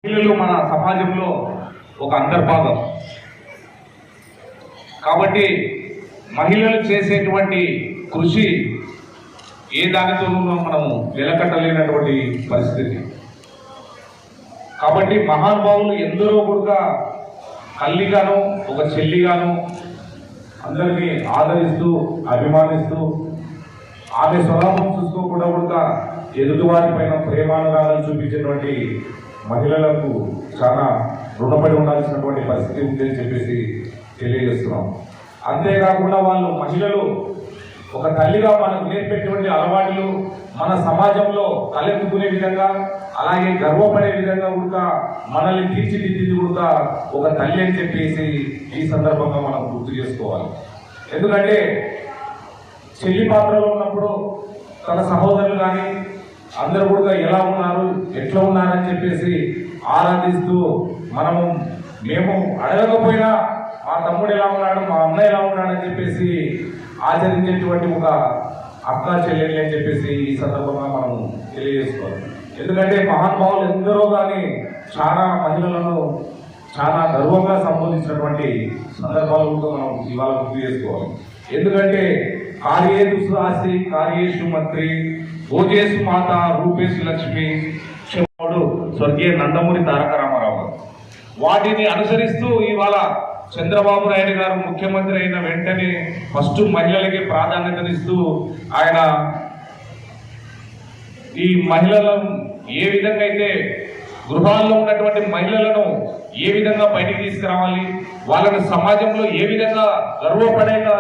మహిళలు మన సమాజంలో ఒక అంతర్భాగం కాబట్టి మహిళలు చేసేటువంటి కృషి ఏ దానితోనూ మనము నిలకట్టలేనటువంటి పరిస్థితి. కాబట్టి మహానుభావులు ఎందరో కూడా తల్లిగాను ఒక చెల్లిగాను అందరినీ ఆదరిస్తూ అభిమానిస్తూ ఆమె స్వభావం చూసుకోకుండా కూడా ఎదుటివారి పైన ప్రేమానురాగాలు చూపించేటువంటి మహిళలకు చాలా రుణపడి ఉండాల్సినటువంటి పరిస్థితి ఉందని చెప్పేసి తెలియజేస్తున్నాం. అంతేకాకుండా వాళ్ళు మహిళలు ఒక తల్లిగా మనకు నేర్పేటువంటి అలవాట్లు మన సమాజంలో తలెత్తుకునే విధంగా అలాగే గర్వపడే విధంగా కూడా మనల్ని తీర్చిదిద్దింది కూడా ఒక తల్లి అని చెప్పేసి ఈ సందర్భంగా మనం గుర్తు చేసుకోవాలి. ఎందుకంటే చెల్లి పాత్రలో ఉన్నప్పుడు తన సహోదరులు కానీ అందరూ కూడా ఎలా ఉన్నారు ఎట్లా ఉన్నారని చెప్పేసి ఆరాధిస్తూ మేము అడగకపోయినా మా తమ్ముడు ఎలా ఉన్నాడు మా అన్న ఎలా ఉన్నాడని చెప్పేసి ఆచరించేటువంటి ఒక అక్క చెల్లెలి అని చెప్పేసి ఈ సందర్భంగా మనం తెలియజేసుకోవాలి. ఎందుకంటే మహానుభావులు ఎందరో కానీ చాలా మహిళలను చాలా గర్వంగా సంబోధించినటువంటి సందర్భాలు కూడా మనం ఇవాళ గుర్తు చేసుకోవాలి. ఎందుకంటే కార్యేషు సుహాసి కార్యేషు మంత్రి భోజేసు మాత రూపేశు లక్ష్మి చెప్పుడు స్వర్గీయ నందమూరి తారక రామారావు గారు. వాటిని అనుసరిస్తూ ఇవాళ చంద్రబాబు నాయుడు గారు ముఖ్యమంత్రి అయిన వెంటనే ఫస్ట్ మహిళలకి ప్రాధాన్యతనిస్తూ ఆయన ఈ మహిళలను ఏ విధంగా అయితే గృహాల్లో ఉన్నటువంటి మహిళలను ఏ విధంగా బయటికి తీసుకురావాలి, వాళ్ళని సమాజంలో ఏ విధంగా గర్వపడేలా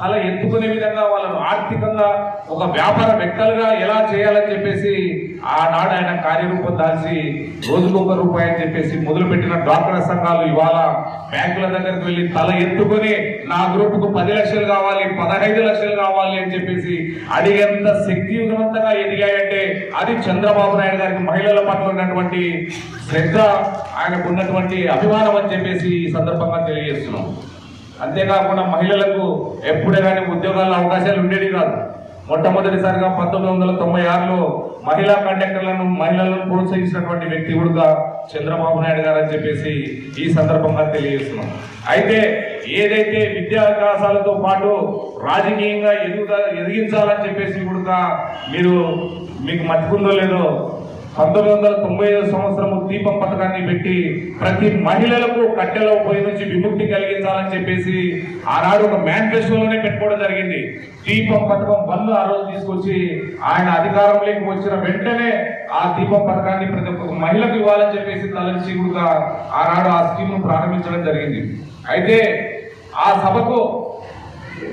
అలా ఎత్తుకునే విధంగా వాళ్ళను ఆర్థికంగా ఒక వ్యాపార వ్యక్తులుగా ఎలా చేయాలని చెప్పేసి ఆనాడు ఆయన కార్యరూపం దాల్చి రోజుకు ₹1 అని చెప్పేసి మొదలుపెట్టిన డ్వాక్రా సంఘాలు ఇవాళ బ్యాంకుల దగ్గరికి వెళ్ళి తల ఎత్తుకొని నా గ్రూపుకు 10 లక్షలు కావాలి 15 లక్షలు కావాలి అని చెప్పేసి అడిగేంత శక్తివంతంగా ఎదిగాయంటే అది చంద్రబాబు నాయుడు గారికి మహిళల పట్ల ఉన్నటువంటి శ్రద్ధ ఆయనకు ఉన్నటువంటి అభిమానం అని చెప్పేసి ఈ సందర్భంగా తెలియజేస్తున్నాం. అంతేకాకుండా మహిళలకు ఎప్పుడే కానీ ఉద్యోగాల అవకాశాలు ఉండేవి కాదు. మొట్టమొదటిసారిగా 1996లో మహిళా మహిళలను ప్రోత్సహించినటువంటి వ్యక్తి కూడా చంద్రబాబు నాయుడు గారు అని చెప్పేసి ఈ సందర్భంగా తెలియజేస్తున్నాం. అయితే ఏదైతే విద్యాభ్యాసాలతో పాటు రాజకీయంగా ఎదిగించాలని చెప్పేసి కూడా మీకు మర్చిపోందో లేదో 1995 సంవత్సరము దీపం పథకాన్ని పెట్టి ప్రతి మహిళలకు కట్టెల పొయ్యి నుంచి విముక్తి కలిగించాలని చెప్పేసి ఆనాడు ఒక మేనిఫెస్టోలోనే పెట్టుకోవడం జరిగింది. దీపం పథకం 1 ఆ రోజు తీసుకొచ్చి ఆయన అధికారంలోకి వచ్చిన వెంటనే ఆ దీపం పథకాన్ని ప్రతి ఒక్క మహిళకు ఇవ్వాలని చెప్పేసి తలచి కూడా ఆనాడు ఆ స్కీమ్ను ప్రారంభించడం జరిగింది. అయితే ఆ సభకు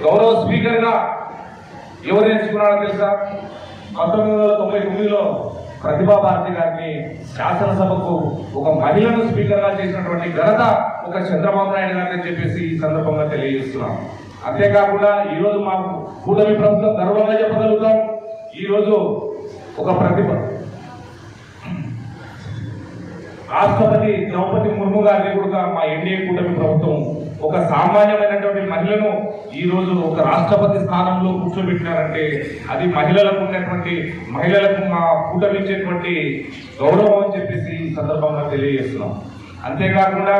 గౌరవ స్పీకర్గా ఎవరు ఎంచుకున్నారో తెలుసా? 1999లో ప్రతిభా భారతి గారిని శాసనసభకు ఒక మహిళను స్పీకర్గా చేసినటువంటి ఘనత ఒక చంద్రబాబు నాయుడు గారిని చెప్పేసి ఈ సందర్భంగా తెలియజేస్తున్నాం. అంతేకాకుండా ఈరోజు మా కూటమి ప్రభుత్వం గర్వంగా చెప్పగలుగుతాం. ఈరోజు ఒక రాష్ట్రపతి ద్రౌపది ముర్ము గారిని కూడా మా ఎన్డీఏ కూటమి ప్రభుత్వం ఒక సామాన్యమైనటువంటి మహిళను ఈ రోజు ఒక రాష్ట్రపతి స్థానంలో కూర్చోబెట్టినారంటే అది మహిళలకు మా కూటమిచ్చేటువంటి గౌరవం అని చెప్పేసి ఈ సందర్భంగా తెలియజేస్తున్నాం. అంతేకాకుండా